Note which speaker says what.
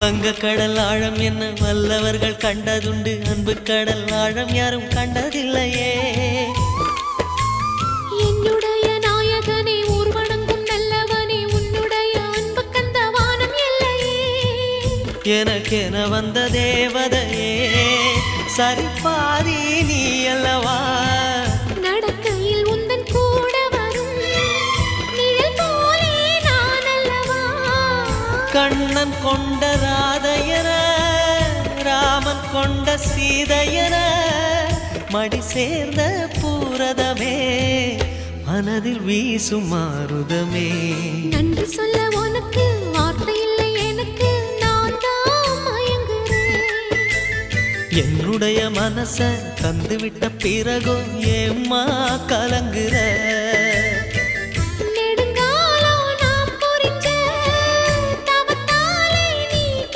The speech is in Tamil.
Speaker 1: வங்க கடல் ஆழம் என்ன வல்லவர்கள் கண்டதுண்டு, அன்பு கடல் ஆழம் யாரும் கண்டதில்லையே.
Speaker 2: என்னுடைய நாயகனே ஊர்வணங்கும் நல்லவனே, உன்னுடைய அன்பு கந்த வானம் எல்லையே.
Speaker 1: எனக்கென வந்த தேவதையே சரிபாதி நீ அல்லவா.
Speaker 2: நடக்கையில் உந்தன் கூட வரும் நிழல் போலே நான் அல்லவா.
Speaker 1: கண்ணன் கொண்ட ராதையர ராமன் கொண்ட சீதையர மடி சேர்ந்த பூரதமே மனதில் வீசும் மாருதமே.
Speaker 2: நன்றி சொல்ல உனக்கு வார்த்தை இல்லை எனக்கு, நான் தான் மயங்குறேன்.
Speaker 1: என்னுடைய மனச தந்துவிட்ட பிறகும் ஏம்மா கலங்குற.